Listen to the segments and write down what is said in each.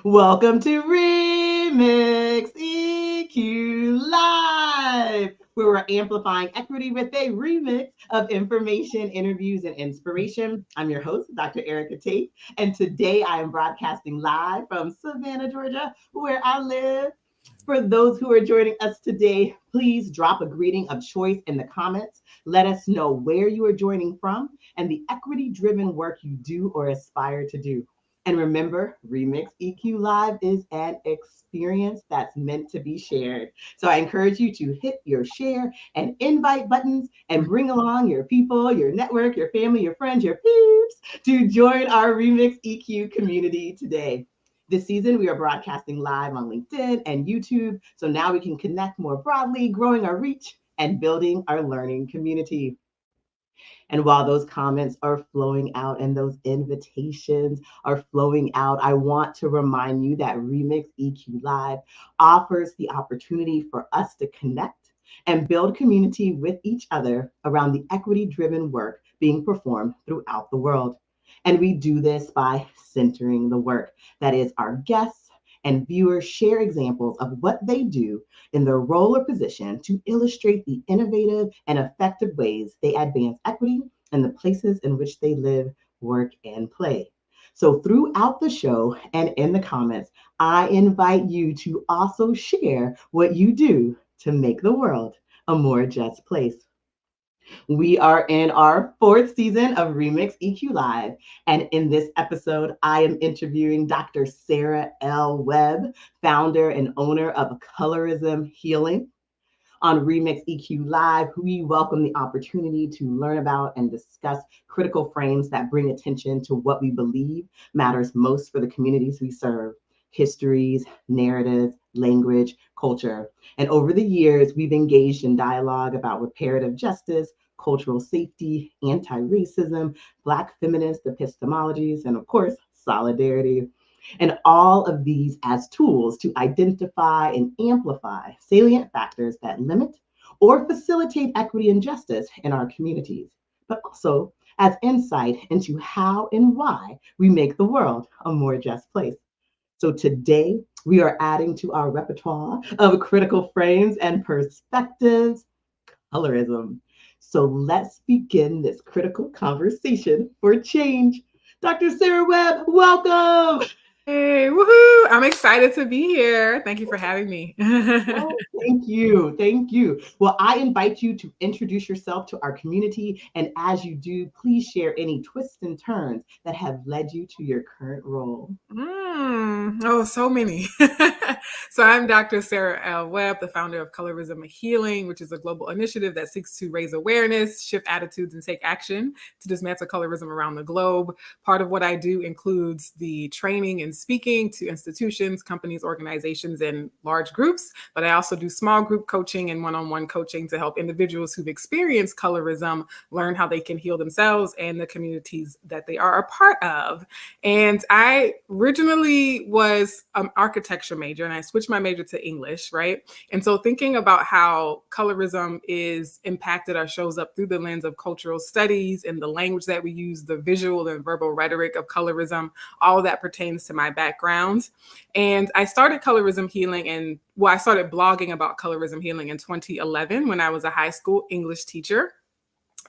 Welcome to Remix EQ Live, where we're amplifying equity with a remix of information, interviews, and inspiration. I'm your host, Dr. Erica Tate, and today I am broadcasting live from Savannah, Georgia, where I live. For those who are joining us today, please drop a greeting of choice in the comments. Let us know where you are joining from and the equity driven work you do or aspire to do. And remember, Remix EQ Live is an experience that's meant to be shared. So I encourage you to hit your share and invite buttons and bring along your people, your network, your family, your friends, your peeps to join our Remix EQ community today. This season, we are broadcasting live on LinkedIn and YouTube. So now we can connect more broadly, growing our reach and building our learning community. And while those comments are flowing out and those invitations are flowing out, I want to remind you that Remix EQ Live offers the opportunity for us to connect and build community with each other around the equity driven work being performed throughout the world. And we do this by centering the work. That is, our guests and viewers share examples of what they do in their role or position to illustrate the innovative and effective ways they advance equity in the places in which they live, work, and play. So, throughout the show and in the comments, I invite you to also share what you do to make the world a more just place. We are in our fourth season of Remix EQ Live. And in this episode, I am interviewing Dr. Sarah L. Webb, founder and owner of Colorism Healing. On Remix EQ Live, we welcome the opportunity to learn about and discuss critical frames that bring attention to what we believe matters most for the communities we serve: histories, narratives, language, culture. And over the years, we've engaged in dialogue about reparative justice, cultural safety, anti-racism, Black feminist epistemologies, and of course, solidarity. And all of these as tools to identify and amplify salient factors that limit or facilitate equity and justice in our communities, but also as insight into how and why we make the world a more just place. So today, we are adding to our repertoire of critical frames and perspectives, colorism. So let's begin this critical conversation for change. Dr. Sarah Webb, welcome. Hey, woohoo! I'm excited to be here. Thank you for having me. Oh, thank you. Thank you. Well, I invite you to introduce yourself to our community. And as you do, please share any twists and turns that have led you to your current role. Oh, so many. So I'm Dr. Sarah L. Webb, the founder of Colorism Healing, which is a global initiative that seeks to raise awareness, shift attitudes, and take action to dismantle colorism around the globe. Part of what I do includes the training and speaking to institutions, companies, organizations, and large groups. But I also do small group coaching and one-on-one coaching to help individuals who've experienced colorism learn how they can heal themselves and the communities that they are a part of. And I originally was an architecture major and I switched my major to English, right? And so thinking about how colorism is impacted or shows up through the lens of cultural studies and the language that we use, the visual and verbal rhetoric of colorism, all that pertains to my background. And I started Colorism Healing I started blogging about colorism healing in 2011 when I was a high school English teacher.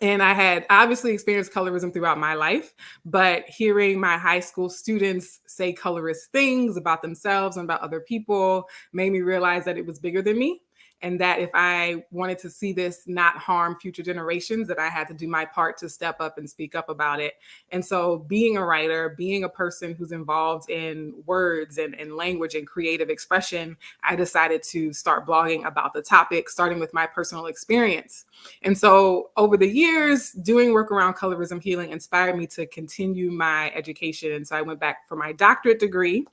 And I had obviously experienced colorism throughout my life, but hearing my high school students say colorist things about themselves and about other people made me realize that it was bigger than me. And that if I wanted to see this not harm future generations, that I had to do my part to step up and speak up about it. And so being a writer, being a person who's involved in words and language and creative expression, I decided to start blogging about the topic, starting with my personal experience. And so over the years, doing work around colorism healing inspired me to continue my education. And so I went back for my doctorate degree,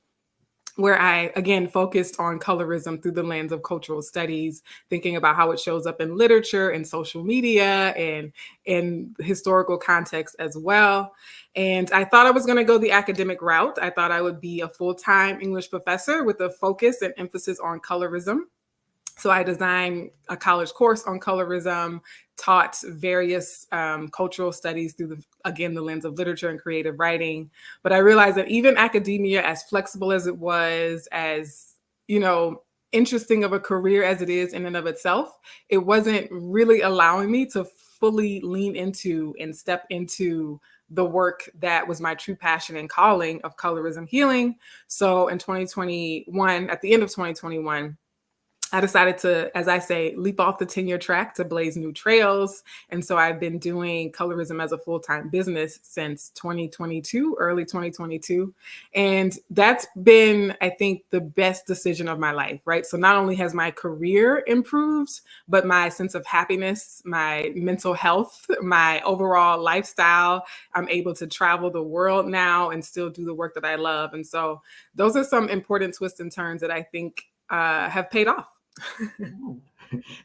where I, again, focused on colorism through the lens of cultural studies, thinking about how it shows up in literature and social media and in historical context as well. And I thought I was going to go the academic route. I thought I would be a full-time English professor with a focus and emphasis on colorism. So I designed a college course on colorism, taught various cultural studies through again, the lens of literature and creative writing. But I realized that even academia, as flexible as it was, as, you know, interesting of a career as it is in and of itself, it wasn't really allowing me to fully lean into and step into the work that was my true passion and calling of colorism healing. So in 2021, at the end of 2021, I decided to, as I say, leap off the tenure track to blaze new trails. And so I've been doing colorism as a full-time business since 2022, early 2022. And that's been, I think, the best decision of my life, right? So not only has my career improved, but my sense of happiness, my mental health, my overall lifestyle. I'm able to travel the world now and still do the work that I love. And so those are some important twists and turns that I think have paid off.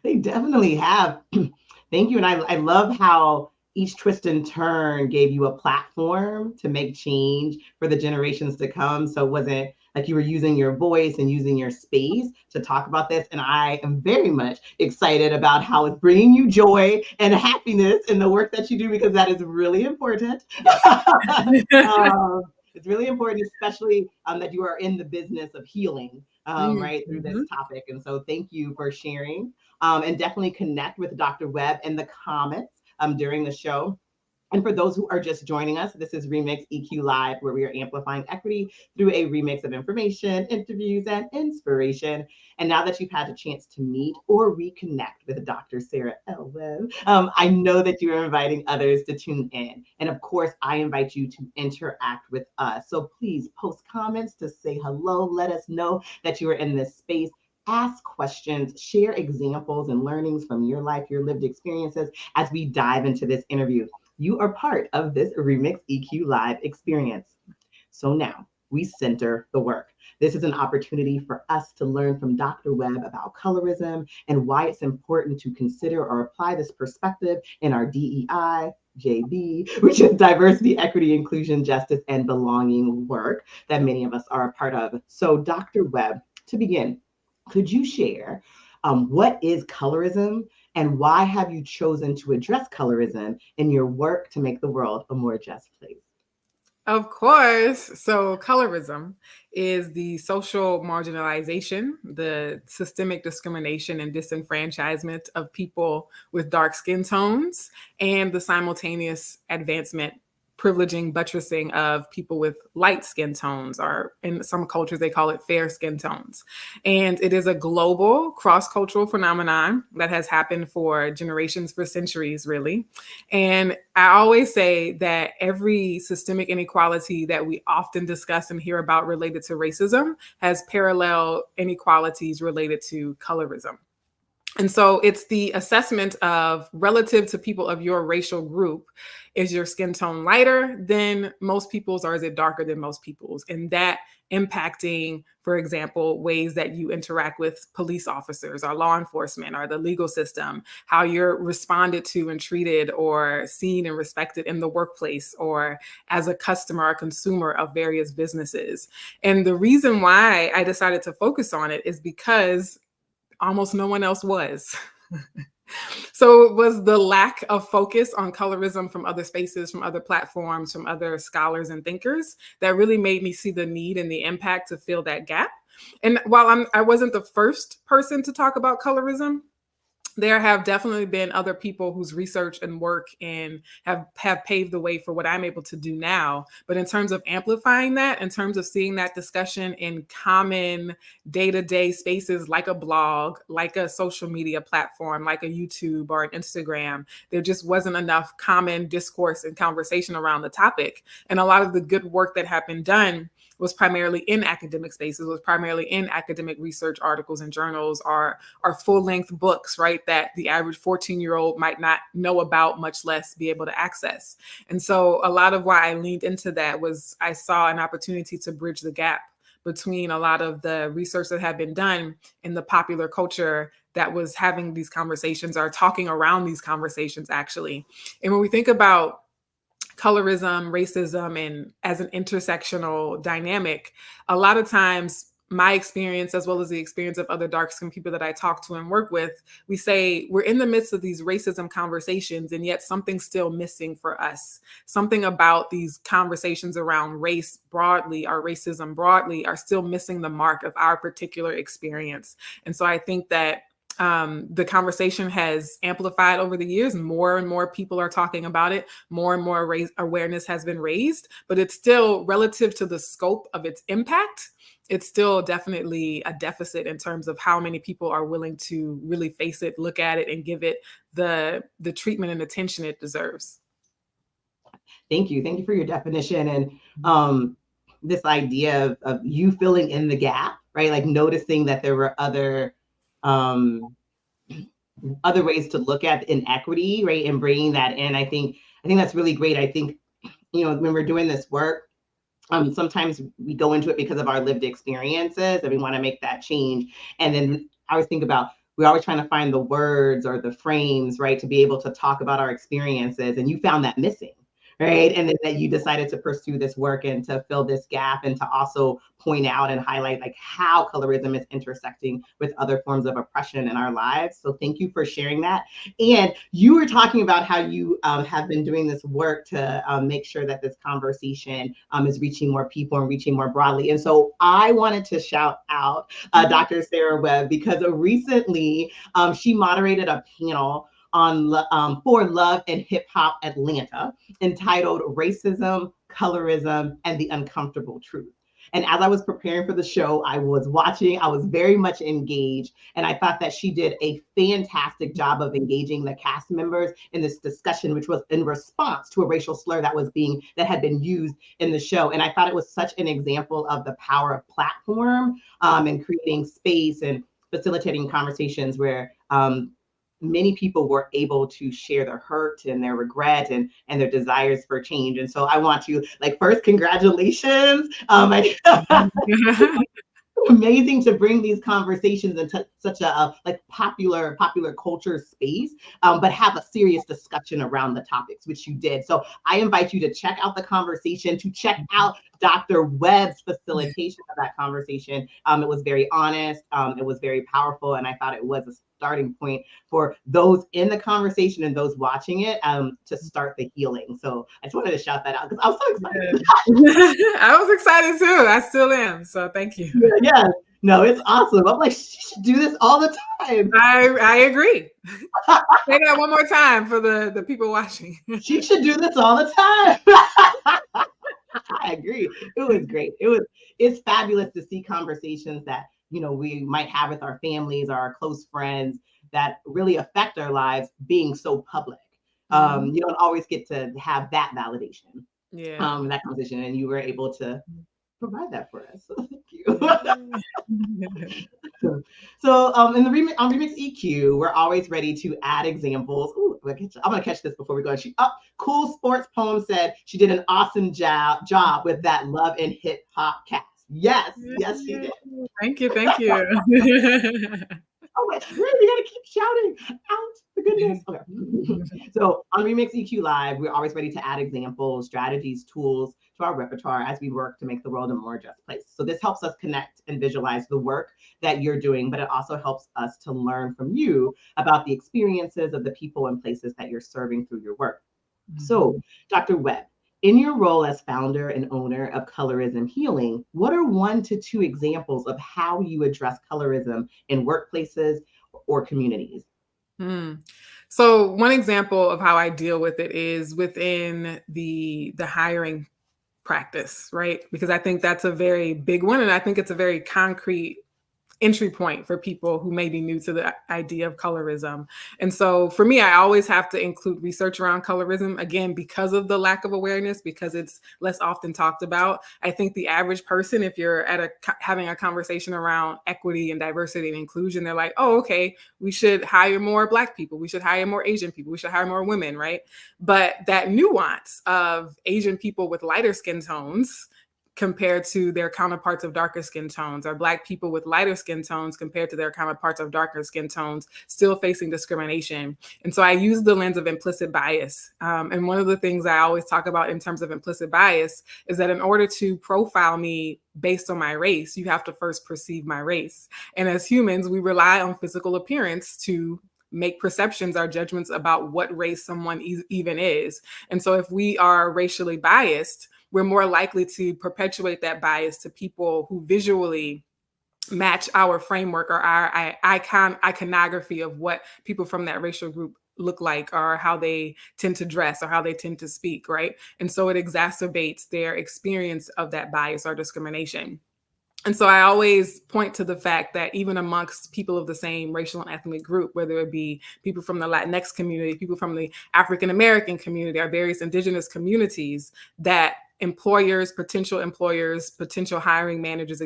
They definitely have. Thank you. And I love how each twist and turn gave you a platform to make change for the generations to come. So it wasn't like you were using your voice and using your space to talk about this. And I am very much excited about how it's bringing you joy and happiness in the work that you do, because that is really important. It's really important, especially that you are in the business of healing, right, through this topic. And so thank you for sharing, and definitely connect with Dr. Webb in the comments during the show. And for those who are just joining us, this is Remix EQ Live, where we are amplifying equity through a remix of information, interviews, and inspiration. And now that you've had a chance to meet or reconnect with Dr. Sarah L. Webb, I know that you are inviting others to tune in. And of course, I invite you to interact with us. So please post comments to say hello. Let us know that you are in this space. Ask questions, share examples and learnings from your life, your lived experiences as we dive into this interview. You are part of this Remix EQ Live experience. So now we center the work. This is an opportunity for us to learn from Dr. Webb about colorism and why it's important to consider or apply this perspective in our DEI, JB, which is diversity, equity, inclusion, justice, and belonging work that many of us are a part of. So, Dr. Webb, to begin, could you share what is colorism and why have you chosen to address colorism in your work to make the world a more just place? Of course. So, colorism is the social marginalization, the systemic discrimination and disenfranchisement of people with dark skin tones, and the simultaneous advancement, privileging, buttressing of people with light skin tones, or in some cultures, they call it fair skin tones. And it is a global cross-cultural phenomenon that has happened for generations, for centuries, really. And I always say that every systemic inequality that we often discuss and hear about related to racism has parallel inequalities related to colorism. And so it's the assessment of, relative to people of your racial group, is your skin tone lighter than most people's or is it darker than most people's? And that impacting, for example, ways that you interact with police officers or law enforcement or the legal system, how you're responded to and treated or seen and respected in the workplace or as a customer or consumer of various businesses. And the reason why I decided to focus on it is because almost no one else was. So it was the lack of focus on colorism from other spaces, from other platforms, from other scholars and thinkers that really made me see the need and the impact to fill that gap. And while I wasn't the first person to talk about colorism, there have definitely been other people whose research and work and have paved the way for what I'm able to do now. But in terms of amplifying that, in terms of seeing that discussion in common day-to-day spaces like a blog, like a social media platform, like a YouTube or an Instagram, there just wasn't enough common discourse and conversation around the topic. And a lot of the good work that had been done was primarily in academic spaces, was primarily in academic research articles and journals, or full-length books, right, that the average 14-year-old might not know about, much less be able to access. And so a lot of why I leaned into that was I saw an opportunity to bridge the gap between a lot of the research that had been done in the popular culture that was having these conversations or talking around these conversations, actually. And when we think about colorism, racism, and as an intersectional dynamic, a lot of times my experience, as well as the experience of other dark skinned people that I talk to and work with, we say we're in the midst of these racism conversations, and yet something's still missing for us. Something about these conversations around race broadly, or racism broadly, are still missing the mark of our particular experience. And so I think that the conversation has amplified over the years. More and more people are talking about it. More and more awareness has been raised, but it's still, relative to the scope of its impact, it's still definitely a deficit in terms of how many people are willing to really face it, look at it, and give it the treatment and attention it deserves. Thank you. Thank you for your definition. And this idea of you filling in the gap, right? Like noticing that there were other ways to look at inequity, right? And bringing that in. I think that's really great. I think, when we're doing this work, sometimes we go into it because of our lived experiences and we want to make that change. And then I always think about, we're always trying to find the words or the frames, right, to be able to talk about our experiences. And you found that missing, right? And then that you decided to pursue this work and to fill this gap, and to also point out and highlight like how colorism is intersecting with other forms of oppression in our lives. So thank you for sharing that. And you were talking about how you have been doing this work to make sure that this conversation is reaching more people and reaching more broadly. And so I wanted to shout out Dr. Sarah Webb, because recently she moderated a panel on for Love and Hip Hop Atlanta, entitled Racism, Colorism, and the Uncomfortable Truth. And as I was preparing for the show, I was watching, I was very much engaged. And I thought that she did a fantastic job of engaging the cast members in this discussion, which was in response to a racial slur that had been used in the show. And I thought it was such an example of the power of platform and creating space and facilitating conversations where many people were able to share their hurt and their regret and their desires for change. And so I want to, like, first, congratulations. Amazing to bring these conversations into such a like popular culture space, but have a serious discussion around the topics, which you did. So I invite you to check out the conversation, to check out Dr. Webb's facilitation of that conversation. It was very honest, it was very powerful, and I thought it was a starting point for those in the conversation and those watching it to start the healing. So I just wanted to shout that out because I was so excited. I was excited too. I still am. So thank you. Yeah. No, it's awesome. I'm like, she should do this all the time. I agree. Say that one more time for the people watching. She should do this all the time. I agree. It was great. It's fabulous to see conversations that we might have with our families or our close friends that really affect our lives being so public. You don't always get to have that validation. That conversation, and you were able to provide that for us. So thank you. So on Remix EQ, we're always ready to add examples. Ooh, I'm gonna catch this before we go. Cool Sports Poem said she did an awesome job with that Love and Hip Hop cast. Yes, she did. Thank you. Oh, wait, we gotta keep shouting out the goodness. Okay. So on Remix EQ Live, we're always ready to add examples, strategies, tools to our repertoire as we work to make the world a more just place. So this helps us connect and visualize the work that you're doing, but it also helps us to learn from you about the experiences of the people and places that you're serving through your work. So, Dr. Webb, in your role as founder and owner of Colorism Healing, what are 1 to 2 examples of how you address colorism in workplaces or communities? So one example of how I deal with it is within the hiring practice, right? Because I think that's a very big one. And I think it's a very concrete entry point for people who may be new to the idea of colorism. And so for me, I always have to include research around colorism, again, because of the lack of awareness, because it's less often talked about. I think the average person, if you're having a conversation around equity and diversity and inclusion, they're like, oh, okay, we should hire more Black people. We should hire more Asian people. We should hire more women, right? But that nuance of Asian people with lighter skin tones compared to their counterparts of darker skin tones, or Black people with lighter skin tones compared to their counterparts of darker skin tones, still facing discrimination. And so I use the lens of implicit bias. And one of the things I always talk about in terms of implicit bias is that in order to profile me based on my race, you have to first perceive my race. And as humans, we rely on physical appearance to make perceptions or judgments about what race someone even is. And so if we are racially biased, we're more likely to perpetuate that bias to people who visually match our framework or our iconography of what people from that racial group look like, or how they tend to dress, or how they tend to speak, right? And so it exacerbates their experience of that bias or discrimination. And so I always point to the fact that even amongst people of the same racial and ethnic group, whether it be people from the Latinx community, people from the African American community, or various indigenous communities, that potential employers, potential hiring managers,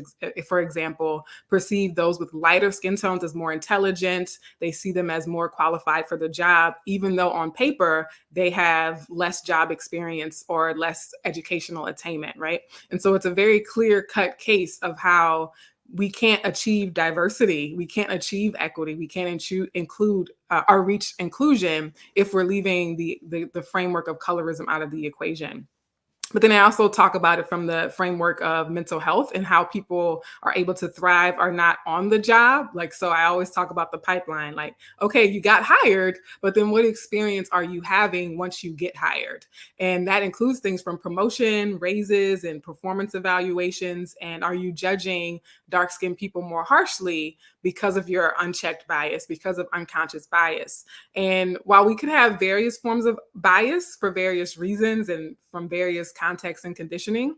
for example, perceive those with lighter skin tones as more intelligent. They see them as more qualified for the job, even though on paper they have less job experience or less educational attainment, right? And so it's a very clear-cut case of how we can't achieve diversity, we can't achieve equity, we can't include or reach inclusion if we're leaving the framework of colorism out of the equation. But then I also talk about it from the framework of mental health and how people are able to thrive or not on the job. Like, so I always talk about the pipeline, like, okay, you got hired, but then what experience are you having once you get hired? And that includes things from promotion, raises, and performance evaluations. And are you judging dark-skinned people more harshly because of your unchecked bias, because of unconscious bias? And while we could have various forms of bias for various reasons and from various contexts and conditioning,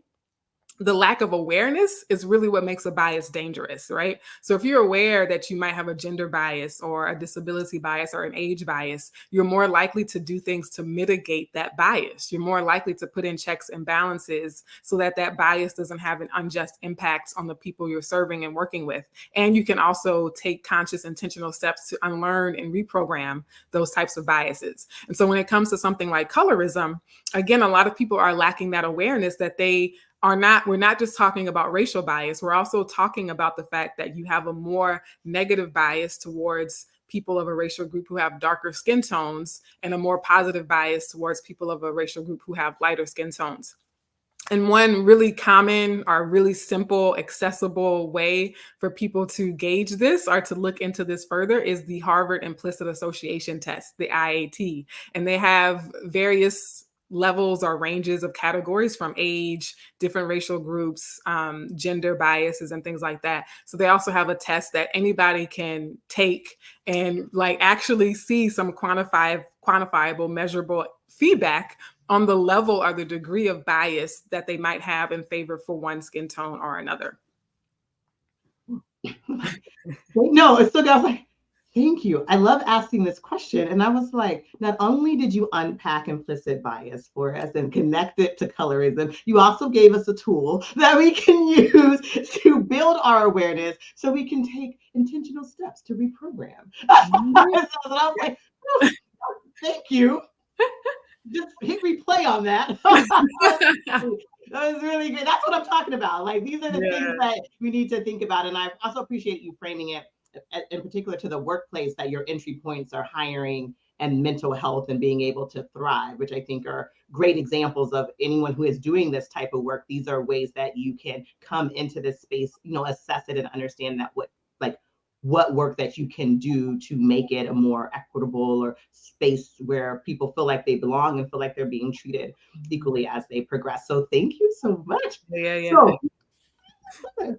the lack of awareness is really what makes a bias dangerous, right? So if you're aware that you might have a gender bias or a disability bias or an age bias, you're more likely to do things to mitigate that bias. You're more likely to put in checks and balances so that that bias doesn't have an unjust impact on the people you're serving and working with. And you can also take conscious, intentional steps to unlearn and reprogram those types of biases. And so when it comes to something like colorism, again, a lot of people are lacking that awareness that we're not just talking about racial bias. We're also talking about the fact that you have a more negative bias towards people of a racial group who have darker skin tones, and a more positive bias towards people of a racial group who have lighter skin tones. And one really common or really simple, accessible way for people to gauge this or to look into this further is the Harvard Implicit Association Test, the IAT. And they have various levels or ranges of categories from age, different racial groups, gender biases, and things like that. So they also have a test that anybody can take and like actually see some quantifiable, measurable feedback on the level or the degree of bias that they might have in favor for one skin tone or another. No, it's still, I was like, thank you. I love asking this question. And I was like, not only did you unpack implicit bias for us and connect it to colorism, you also gave us a tool that we can use to build our awareness so we can take intentional steps to reprogram. So I was like, oh, thank you. Just hit replay on that. That was really good. That's what I'm talking about. Like, these are the things that we need to think about. And I also appreciate you framing it in particular to the workplace, that your entry points are hiring and mental health and being able to thrive, which I think are great examples of anyone who is doing this type of work. These are ways that you can come into this space, assess it and understand that what work that you can do to make it a more equitable or space where people feel like they belong and feel like they're being treated equally as they progress. So thank you so much. Yeah. So,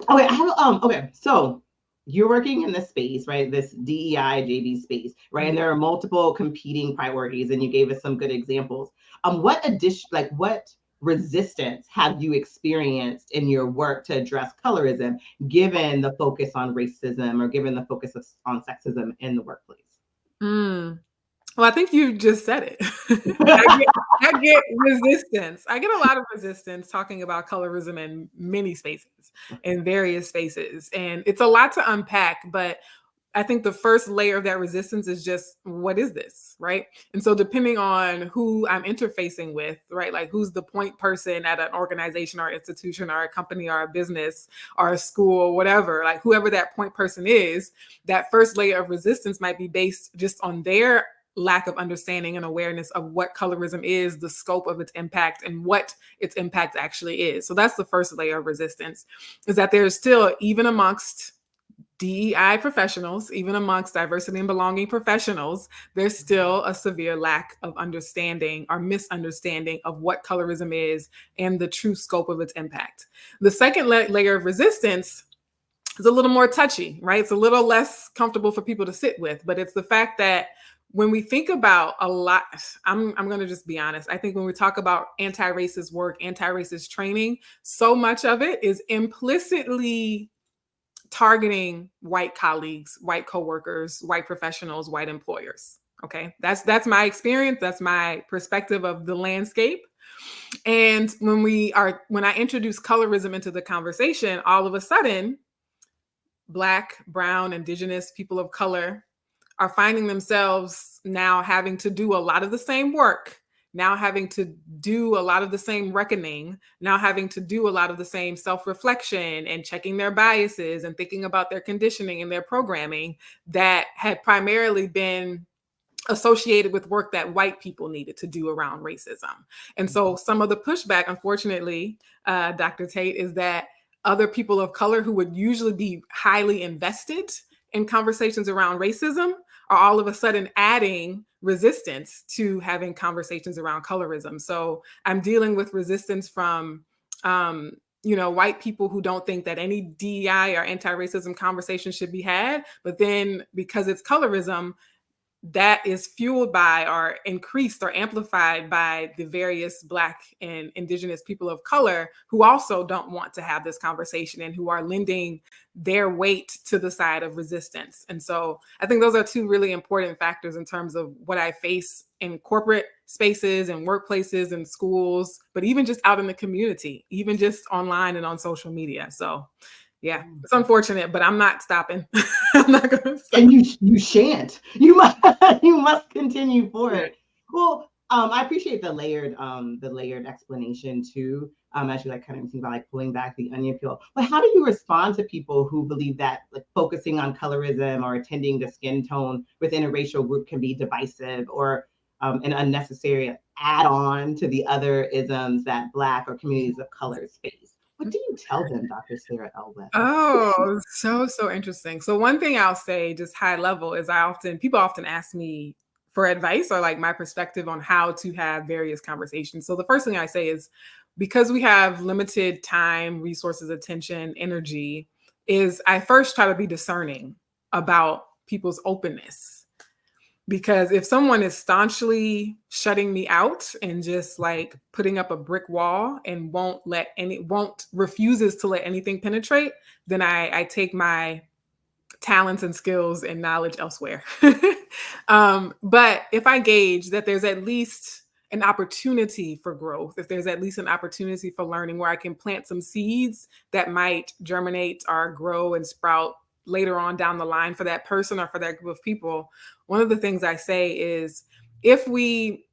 okay, so you're working in this space, right? This DEI JV space, right? And there are multiple competing priorities, and you gave us some good examples. What resistance have you experienced in your work to address colorism, given the focus on racism or given the focus on sexism in the workplace? Well, I think you just said it. I get resistance. I get a lot of resistance talking about colorism in many spaces, in various spaces. And it's a lot to unpack, but I think the first layer of that resistance is just, what is this, right? And so depending on who I'm interfacing with, right, like who's the point person at an organization or institution or a company or a business or a school, whatever, like whoever that point person is, that first layer of resistance might be based just on their lack of understanding and awareness of what colorism is, the scope of its impact, and what its impact actually is. So that's the first layer of resistance, is that there's still, even amongst DEI professionals, even amongst diversity and belonging professionals, there's still a severe lack of understanding or misunderstanding of what colorism is and the true scope of its impact. The second layer of resistance is a little more touchy, right? It's a little less comfortable for people to sit with, but it's the fact that when we think about a lot, I'm going to just be honest. I think when we talk about anti-racist work, anti-racist training, so much of it is implicitly targeting white colleagues, white coworkers, white professionals, white employers. Okay, that's my experience. That's my perspective of the landscape. And when I introduce colorism into the conversation, all of a sudden, Black, brown, indigenous, people of color are finding themselves now having to do a lot of the same work, now having to do a lot of the same reckoning, now having to do a lot of the same self-reflection and checking their biases and thinking about their conditioning and their programming that had primarily been associated with work that white people needed to do around racism. And so some of the pushback, unfortunately, Dr. Tate, is that other people of color who would usually be highly invested in conversations around racism are all of a sudden adding resistance to having conversations around colorism. So I'm dealing with resistance from white people who don't think that any DEI or anti-racism conversation should be had. But then because it's colorism, that is fueled by or increased or amplified by the various Black and indigenous people of color who also don't want to have this conversation and who are lending their weight to the side of resistance. And so I think those are two really important factors in terms of what I face in corporate spaces and workplaces and schools, but even just out in the community, even just online and on social media. So yeah, it's unfortunate, but I'm not stopping. I'm not going to stop. And you shan't. You must continue forward. Well, I appreciate the layered explanation too. As you kind of think about pulling back the onion peel. But how do you respond to people who believe that focusing on colorism or attending the skin tone within a racial group can be divisive or an unnecessary add-on to the other isms that Black or communities of color face? What do you tell them, Dr. Sarah L. Webb? Oh, so interesting. So one thing I'll say just high level is people often ask me for advice or my perspective on how to have various conversations. So the first thing I say is, because we have limited time, resources, attention, energy, is I first try to be discerning about people's openness. Because if someone is staunchly shutting me out and just putting up a brick wall and refuses to let anything penetrate, then I take my talents and skills and knowledge elsewhere. But if I gauge that there's at least an opportunity for growth, if there's at least an opportunity for learning where I can plant some seeds that might germinate or grow and sprout later on down the line for that person or for that group of people, one of the things I say is, if we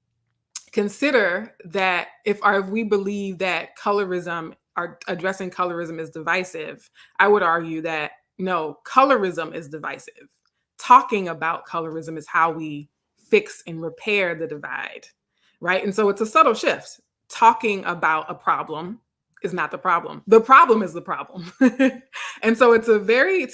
consider that if we believe that colorism or addressing colorism is divisive, I would argue that no, colorism is divisive. Talking about colorism is how we fix and repair the divide, right? And so it's a subtle shift. Talking about a problem is not the problem. The problem is the problem. And so to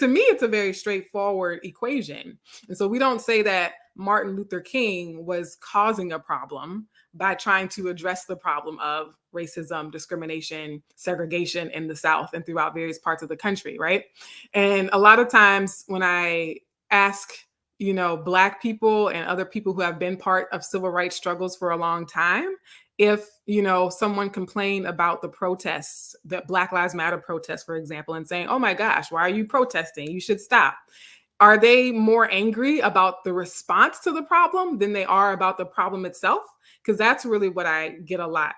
me, it's a very straightforward equation. And so we don't say that Martin Luther King was causing a problem by trying to address the problem of racism, discrimination, segregation in the South and throughout various parts of the country, right? And a lot of times when I ask Black people and other people who have been part of civil rights struggles for a long time, if someone complained about the protests, the Black Lives Matter protests, for example, and saying, oh my gosh, why are you protesting? You should stop. Are they more angry about the response to the problem than they are about the problem itself? Because that's really what I get a lot.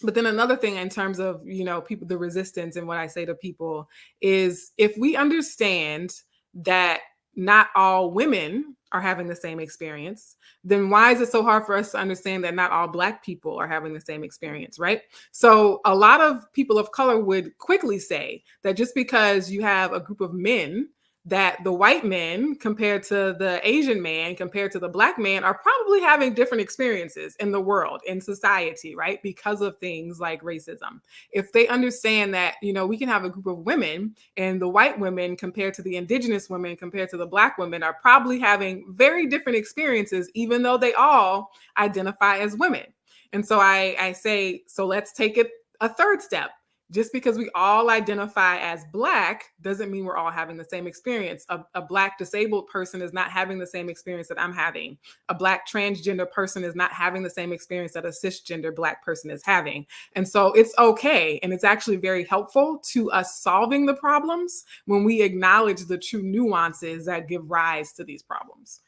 But then another thing in terms of, people, the resistance, and what I say to people is, if we understand that not all women are having the same experience, then why is it so hard for us to understand that not all Black people are having the same experience, right? So a lot of people of color would quickly say that just because you have a group of men, that the white men compared to the Asian man, compared to the Black man, are probably having different experiences in the world, in society, right? Because of things like racism. If they understand that, we can have a group of women, and the white women compared to the indigenous women, compared to the Black women, are probably having very different experiences, even though they all identify as women. And so I say, so let's take it a third step. Just because we all identify as Black doesn't mean we're all having the same experience. A Black disabled person is not having the same experience that I'm having. A Black transgender person is not having the same experience that a cisgender Black person is having. And so it's okay. And it's actually very helpful to us solving the problems when we acknowledge the true nuances that give rise to these problems.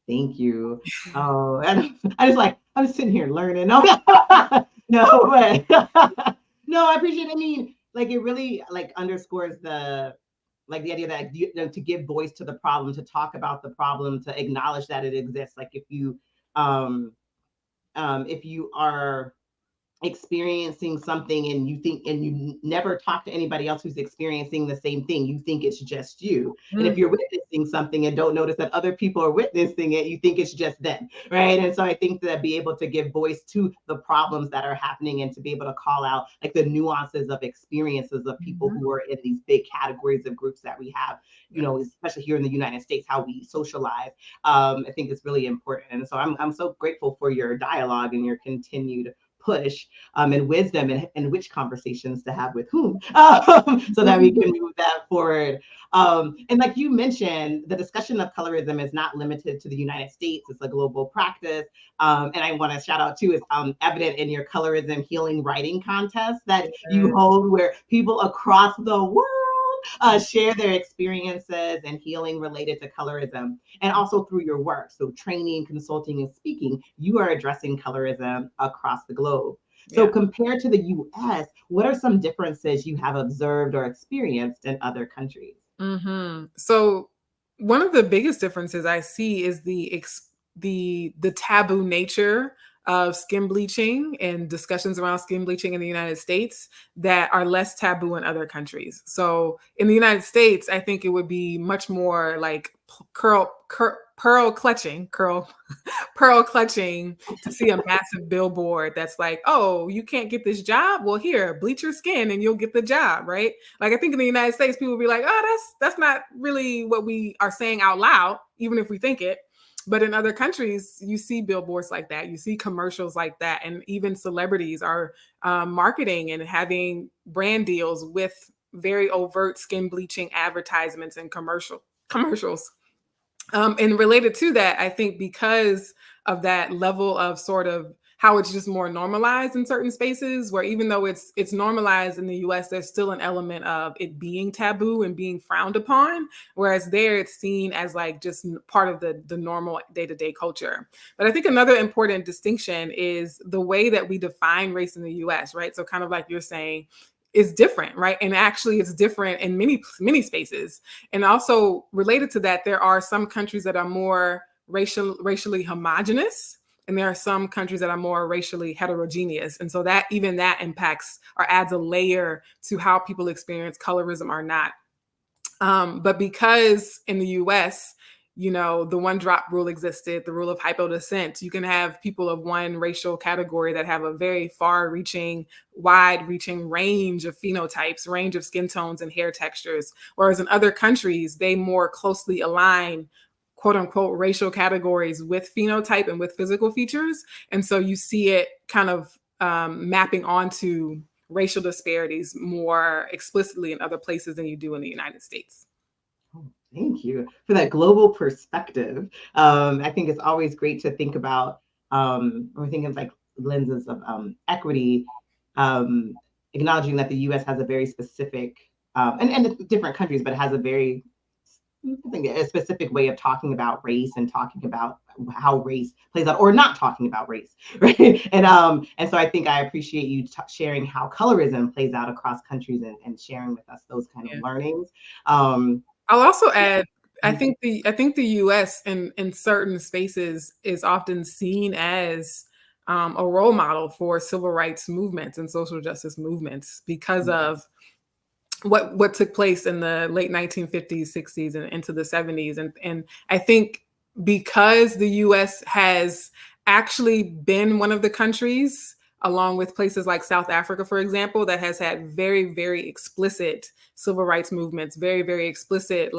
Thank you. Oh, and I'm sitting here learning. No, no way. No, I appreciate it. I mean, like, it really underscores the idea that to give voice to the problem, to talk about the problem, to acknowledge that it exists. Like, if you are experiencing something and you never talk to anybody else who's experiencing the same thing, you think it's just you. And if you're witnessing something and don't notice that other people are witnessing it, you think it's just them, right? And so I think that be able to give voice to the problems that are happening, and to be able to call out the nuances of experiences of people who are in these big categories of groups that we have, especially here in the United States, how we socialize, I think is really important. And so I'm so grateful for your dialogue and your continued push and wisdom, and which conversations to have with whom, so that we can move that forward. And like you mentioned, the discussion of colorism is not limited to the United States. It's a global practice. And I want to shout out too, is evident in your Colorism Healing writing contest that you hold, where people across the world share their experiences and healing related to colorism, and also through your work. So training, consulting, and speaking, you are addressing colorism across the globe. So compared to the US, what are some differences you have observed or experienced in other countries? So one of the biggest differences I see is the taboo nature of skin bleaching and discussions around skin bleaching in the United States that are less taboo in other countries. So in the United States, I think it would be much more like pearl clutching to see a massive billboard that's like, oh, you can't get this job? Well, here, bleach your skin and you'll get the job, right? Like, I think in the United States, people will be like, oh, that's not really what we are saying out loud, even if we think it. But in other countries, you see billboards like that, you see commercials like that, and even celebrities are marketing and having brand deals with very overt skin bleaching advertisements and commercials. And related to that, I think because of that level of sort of how it's just more normalized in certain spaces, where even though it's normalized in the US, there's still an element of it being taboo and being frowned upon, whereas there it's seen as like just part of the normal day-to-day culture. But I think another important distinction is the way that we define race in the US, right? So kind of like you're saying, is different, right? And actually it's different in many spaces. And also related to that, there are some countries that are more racially homogenous, and there are some countries that are more racially heterogeneous. And so that impacts or adds a layer to how people experience colorism or not. But because in the US, the one drop rule existed, the rule of hypodescent, you can have people of one racial category that have a very wide reaching range of phenotypes, range of skin tones and hair textures. Whereas in other countries, they more closely align quote unquote racial categories with phenotype and with physical features. And so you see it kind of mapping onto racial disparities more explicitly in other places than you do in the United States. Oh, thank you for that global perspective. I think it's always great to think about, when we're thinking like lenses of equity, acknowledging that the US has a very specific, and different countries, but has a specific way of talking about race and talking about how race plays out, or not talking about race, right? And so I think I appreciate you sharing how colorism plays out across countries, and sharing with us those kind of learnings. I'll also add I think the U.S. in certain spaces is often seen as a role model for civil rights movements and social justice movements because of what took place in the late 1950s, 60s, and into the 70s. And I think because the US has actually been one of the countries, along with places like South Africa, for example, that has had very, very explicit civil rights movements, very, very explicit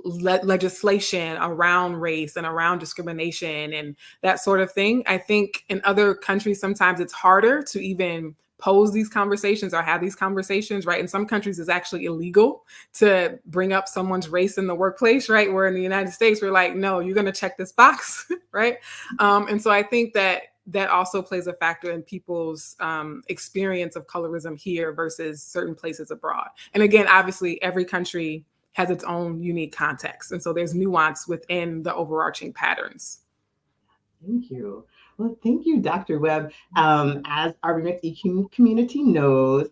legislation around race and around discrimination and that sort of thing. I think in other countries, sometimes it's harder to even pose these conversations or have these conversations, right? In some countries, it's actually illegal to bring up someone's race in the workplace, right? Where in the United States, we're like, no, you're going to check this box, right? And so I think that also plays a factor in people's experience of colorism here versus certain places abroad. And again, obviously, every country has its own unique context. And so there's nuance within the overarching patterns. Thank you. Well, thank you, Dr. Webb. As our Remix EQ community knows,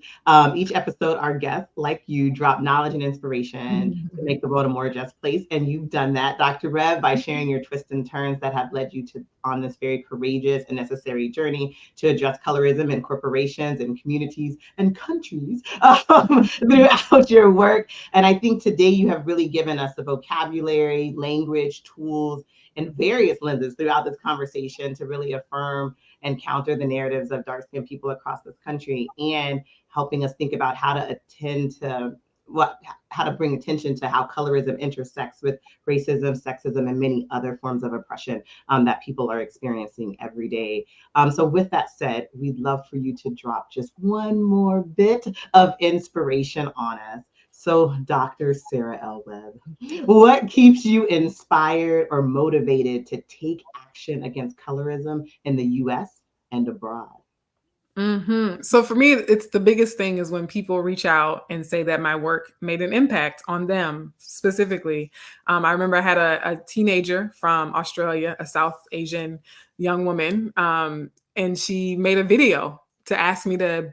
each episode, our guests, like you, drop knowledge and inspiration to make the world a more just place. And you've done that, Dr. Webb, by sharing your twists and turns that have led you to on this very courageous and necessary journey to address colorism in corporations and communities and countries throughout your work. And I think today you have really given us the vocabulary, language, tools, and various lenses throughout this conversation to really affirm and counter the narratives of dark-skinned people across this country, and helping us think about how to how to bring attention to how colorism intersects with racism, sexism, and many other forms of oppression that people are experiencing every day. So with that said, we'd love for you to drop just one more bit of inspiration on us. So, Dr. Sarah L. Webb, what keeps you inspired or motivated to take action against colorism in the US and abroad? So for me, it's the biggest thing is when people reach out and say that my work made an impact on them specifically. I remember I had a teenager from Australia, a South Asian young woman, and she made a video to ask me to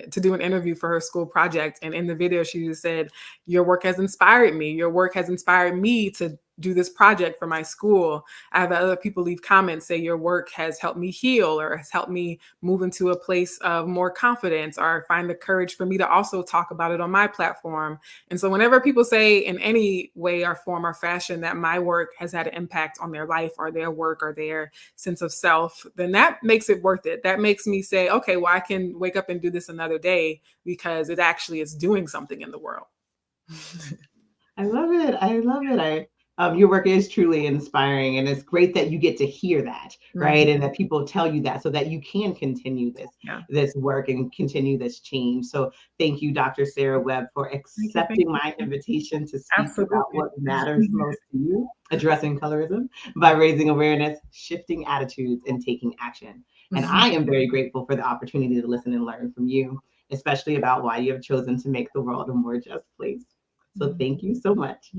do an interview for her school project. And in the video, she just said, "Your work has inspired me. Your work has inspired me to do this project for my school." I have other people leave comments say, "Your work has helped me heal or has helped me move into a place of more confidence or find the courage for me to also talk about it on my platform." And so whenever people say in any way or form or fashion that my work has had an impact on their life or their work or their sense of self, then that makes it worth it. That makes me say, okay, well, I can wake up and do this another day because it actually is doing something in the world. I love it. I love it. Your work is truly inspiring, and it's great that you get to hear that, right? And that people tell you that so that you can continue this work and continue this change. So thank you, Dr. Sarah Webb, for accepting my invitation to speak about what matters most to you, addressing colorism by raising awareness, shifting attitudes, and taking action. And I am very grateful for the opportunity to listen and learn from you, especially about why you have chosen to make the world a more just place. So thank you so much.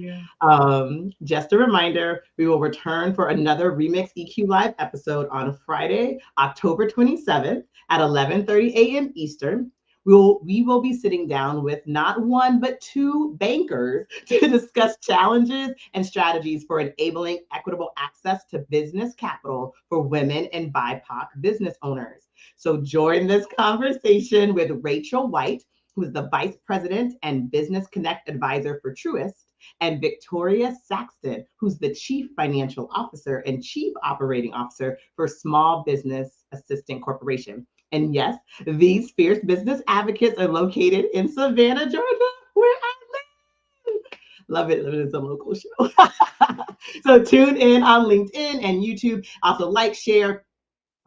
Just a reminder, we will return for another Remix EQ Live episode on Friday, October 27th at 11:30 a.m. Eastern. We will be sitting down with not one, but two bankers to discuss challenges and strategies for enabling equitable access to business capital for women and BIPOC business owners. So join this conversation with Rachel White, who is the Vice President and Business Connect Advisor for Truist, and Victoria Saxton, who's the Chief Financial Officer and Chief Operating Officer for Small Business Assistant Corporation. And yes, these fierce business advocates are located in Savannah, Georgia, where I live. Love it. It's a local show. So tune in on LinkedIn and YouTube. Also like, share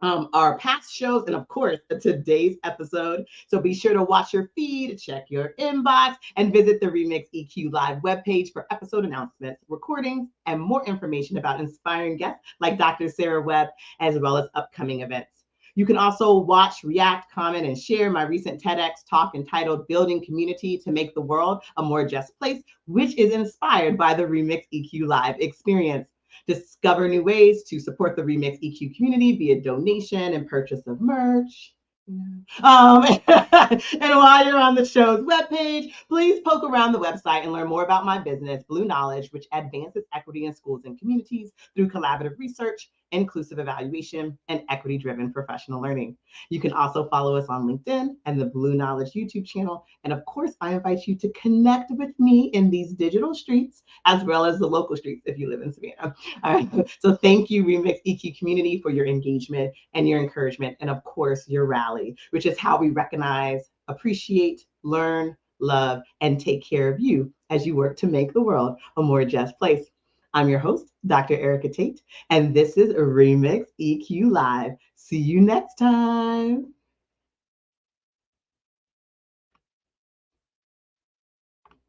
our past shows, and of course, today's episode. So be sure to watch your feed, check your inbox, and visit the Remix EQ Live webpage for episode announcements, recordings, and more information about inspiring guests like Dr. Sarah Webb, as well as upcoming events. You can also watch, react, comment, and share my recent TEDx talk entitled Building Community to Make the World a More Just Place, which is inspired by the Remix EQ Live experience. Discover new ways to support the Remix EQ community via donation and purchase of merch. And while you're on the show's webpage, please poke around the website and learn more about my business, Blue Knowledge, which advances equity in schools and communities through collaborative research, inclusive evaluation, and equity-driven professional learning. You can also follow us on LinkedIn and the Blue Knowledge YouTube channel. And of course, I invite you to connect with me in these digital streets, as well as the local streets if you live in Savannah. All right. So thank you, Remix EQ community, for your engagement and your encouragement, and of course, your rally, which is how we recognize, appreciate, learn, love, and take care of you as you work to make the world a more just place. I'm your host, Dr. Erica Tate, and this is Remix EQ Live. See you next time.